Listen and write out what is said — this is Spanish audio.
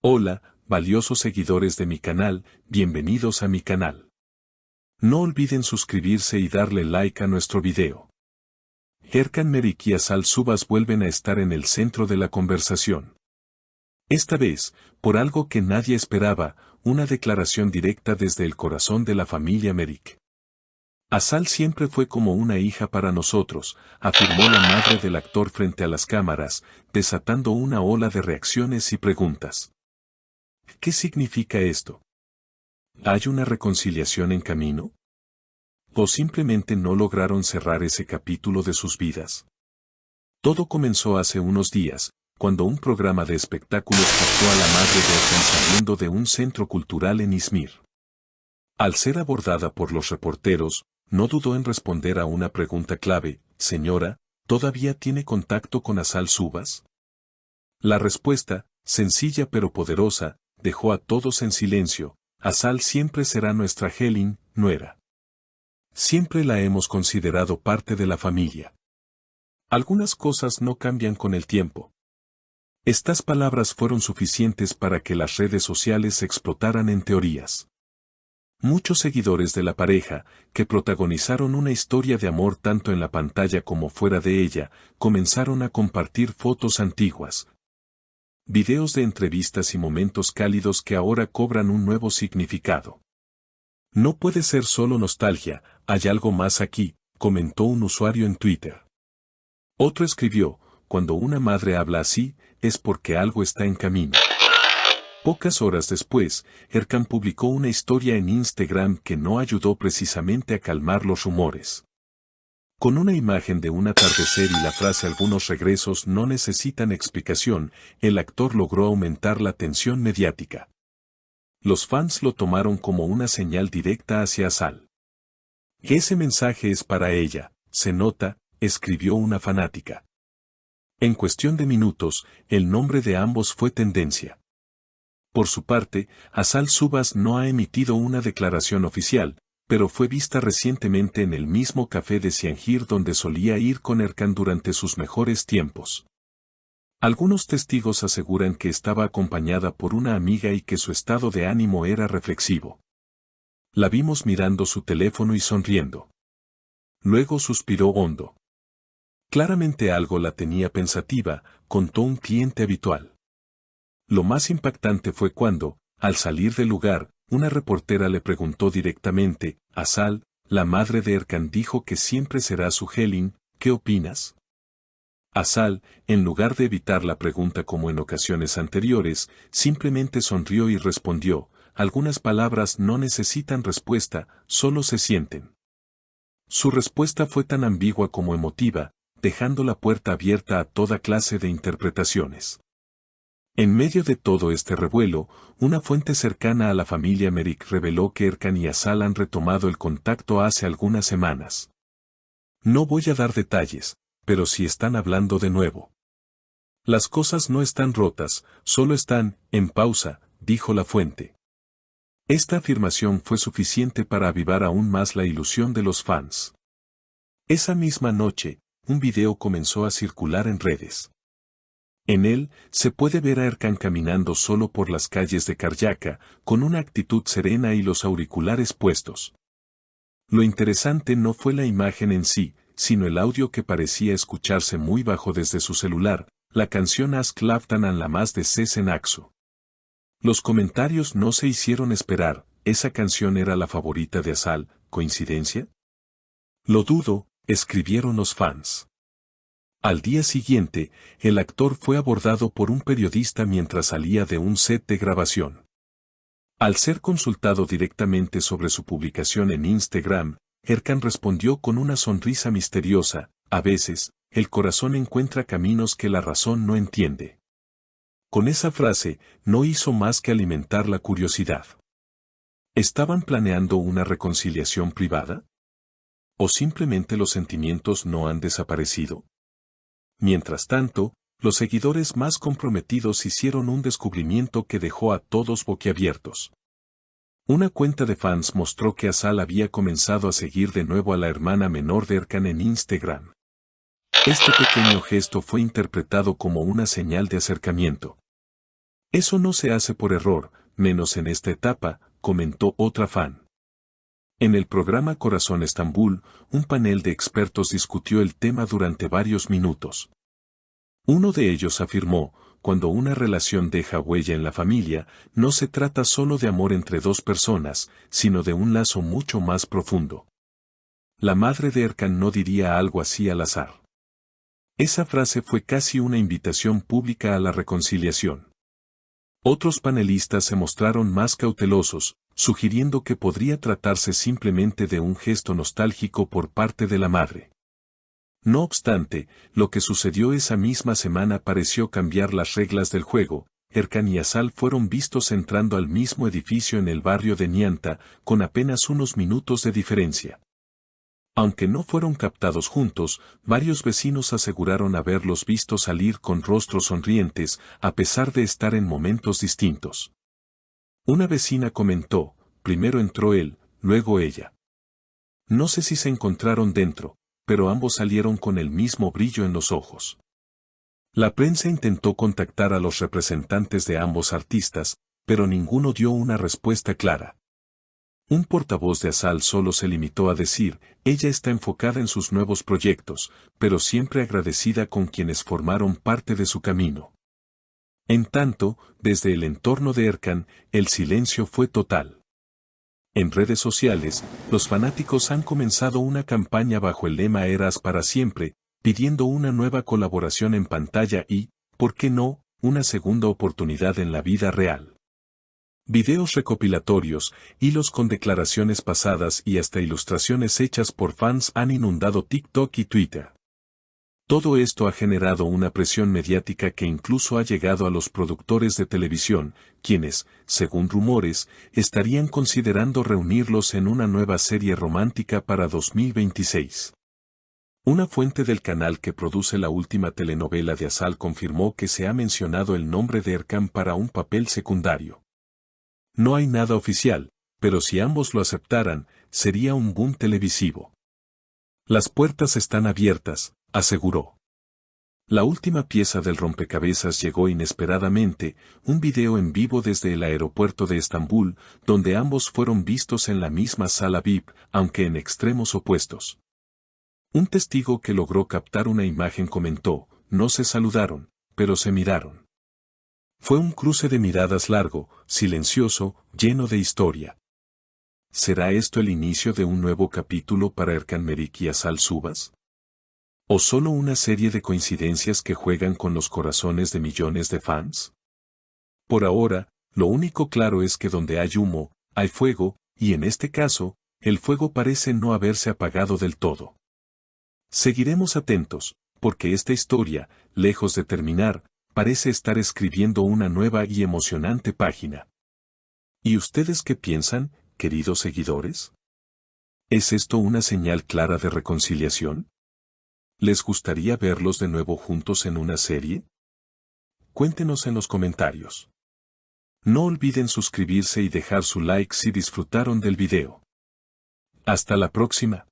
Hola, valiosos seguidores de mi canal, bienvenidos a mi canal. No olviden suscribirse y darle like a nuestro video. Erkan Meriç y Asal Subas vuelven a estar en el centro de la conversación. Esta vez, por algo que nadie esperaba, una declaración directa desde el corazón de la familia Meriç. Asal siempre fue como una hija para nosotros, afirmó la madre del actor frente a las cámaras, desatando una ola de reacciones y preguntas. ¿Qué significa esto? ¿Hay una reconciliación en camino? ¿O simplemente no lograron cerrar ese capítulo de sus vidas? Todo comenzó hace unos días, cuando un programa de espectáculos mostró a la madre de Erkan saliendo de un centro cultural en Izmir. Al ser abordada por los reporteros, no dudó en responder a una pregunta clave: señora, ¿todavía tiene contacto con Asal Subas? La respuesta, sencilla pero poderosa, dejó a todos en silencio. Asal siempre será nuestra Helin, nuera. Siempre la hemos considerado parte de la familia. Algunas cosas no cambian con el tiempo. Estas palabras fueron suficientes para que las redes sociales explotaran en teorías. Muchos seguidores de la pareja, que protagonizaron una historia de amor tanto en la pantalla como fuera de ella, comenzaron a compartir fotos antiguas, videos de entrevistas y momentos cálidos que ahora cobran un nuevo significado. No puede ser solo nostalgia, hay algo más aquí, comentó un usuario en Twitter. Otro escribió: cuando una madre habla así, es porque algo está en camino. Pocas horas después, Erkan publicó una historia en Instagram que no ayudó precisamente a calmar los rumores. Con una imagen de un atardecer y la frase "algunos regresos no necesitan explicación", el actor logró aumentar la tensión mediática. Los fans lo tomaron como una señal directa hacia Asal. Ese mensaje es para ella, se nota, escribió una fanática. En cuestión de minutos, el nombre de ambos fue tendencia. Por su parte, Asal Subas no ha emitido una declaración oficial, pero fue vista recientemente en el mismo café de Ziangir donde solía ir con Erkan durante sus mejores tiempos. Algunos testigos aseguran que estaba acompañada por una amiga y que su estado de ánimo era reflexivo. La vimos mirando su teléfono y sonriendo. Luego suspiró hondo. Claramente algo la tenía pensativa, contó un cliente habitual. Lo más impactante fue cuando, al salir del lugar, una reportera le preguntó directamente: Asal, la madre de Erkan dijo que siempre será su Helin, ¿qué opinas? Asal, en lugar de evitar la pregunta como en ocasiones anteriores, simplemente sonrió y respondió: algunas palabras no necesitan respuesta, solo se sienten. Su respuesta fue tan ambigua como emotiva, dejando la puerta abierta a toda clase de interpretaciones. En medio de todo este revuelo, una fuente cercana a la familia Meriç reveló que Erkan y Asal han retomado el contacto hace algunas semanas. No voy a dar detalles, pero sí están hablando de nuevo. Las cosas no están rotas, solo están en pausa, dijo la fuente. Esta afirmación fue suficiente para avivar aún más la ilusión de los fans. Esa misma noche, un video comenzó a circular en redes. En él, se puede ver a Erkan caminando solo por las calles de Caryaca, con una actitud serena y los auriculares puestos. Lo interesante no fue la imagen en sí, sino el audio que parecía escucharse muy bajo desde su celular, la canción Ask Laftan la más de Sezen Aksu. Los comentarios no se hicieron esperar: esa canción era la favorita de Asal, ¿coincidencia? Lo dudo, escribieron los fans. Al día siguiente, el actor fue abordado por un periodista mientras salía de un set de grabación. Al ser consultado directamente sobre su publicación en Instagram, Erkan respondió con una sonrisa misteriosa: a veces, el corazón encuentra caminos que la razón no entiende. Con esa frase, no hizo más que alimentar la curiosidad. ¿Estaban planeando una reconciliación privada? ¿O simplemente los sentimientos no han desaparecido? Mientras tanto, los seguidores más comprometidos hicieron un descubrimiento que dejó a todos boquiabiertos. Una cuenta de fans mostró que Asal había comenzado a seguir de nuevo a la hermana menor de Erkan en Instagram. Este pequeño gesto fue interpretado como una señal de acercamiento. Eso no se hace por error, menos en esta etapa, comentó otra fan. En el programa Corazón Estambul, un panel de expertos discutió el tema durante varios minutos. Uno de ellos afirmó, cuando una relación deja huella en la familia, no se trata solo de amor entre dos personas, sino de un lazo mucho más profundo. La madre de Erkan no diría algo así al azar. Esa frase fue casi una invitación pública a la reconciliación. Otros panelistas se mostraron más cautelosos, sugiriendo que podría tratarse simplemente de un gesto nostálgico por parte de la madre. No obstante, lo que sucedió esa misma semana pareció cambiar las reglas del juego. Erkan y Asal fueron vistos entrando al mismo edificio en el barrio de Nianta, con apenas unos minutos de diferencia. Aunque no fueron captados juntos, varios vecinos aseguraron haberlos visto salir con rostros sonrientes, a pesar de estar en momentos distintos. Una vecina comentó, primero entró él, luego ella. No sé si se encontraron dentro, pero ambos salieron con el mismo brillo en los ojos. La prensa intentó contactar a los representantes de ambos artistas, pero ninguno dio una respuesta clara. Un portavoz de Asal solo se limitó a decir, ella está enfocada en sus nuevos proyectos, pero siempre agradecida con quienes formaron parte de su camino. En tanto, desde el entorno de Erkan, el silencio fue total. En redes sociales, los fanáticos han comenzado una campaña bajo el lema Eras para siempre, pidiendo una nueva colaboración en pantalla y, ¿por qué no?, una segunda oportunidad en la vida real. Videos recopilatorios, hilos con declaraciones pasadas y hasta ilustraciones hechas por fans han inundado TikTok y Twitter. Todo esto ha generado una presión mediática que incluso ha llegado a los productores de televisión, quienes, según rumores, estarían considerando reunirlos en una nueva serie romántica para 2026. Una fuente del canal que produce la última telenovela de Asal confirmó que se ha mencionado el nombre de Erkan para un papel secundario. No hay nada oficial, pero si ambos lo aceptaran, sería un boom televisivo. Las puertas están abiertas, aseguró. La última pieza del rompecabezas llegó inesperadamente, un video en vivo desde el aeropuerto de Estambul, donde ambos fueron vistos en la misma sala VIP, aunque en extremos opuestos. Un testigo que logró captar una imagen comentó, no se saludaron, pero se miraron. Fue un cruce de miradas largo, silencioso, lleno de historia. ¿Será esto el inicio de un nuevo capítulo para Erkan Merik y Asal Subas? ¿O solo una serie de coincidencias que juegan con los corazones de millones de fans? Por ahora, lo único claro es que donde hay humo, hay fuego, y en este caso, el fuego parece no haberse apagado del todo. Seguiremos atentos, porque esta historia, lejos de terminar, parece estar escribiendo una nueva y emocionante página. ¿Y ustedes qué piensan, queridos seguidores? ¿Es esto una señal clara de reconciliación? ¿Les gustaría verlos de nuevo juntos en una serie? Cuéntenos en los comentarios. No olviden suscribirse y dejar su like si disfrutaron del video. Hasta la próxima.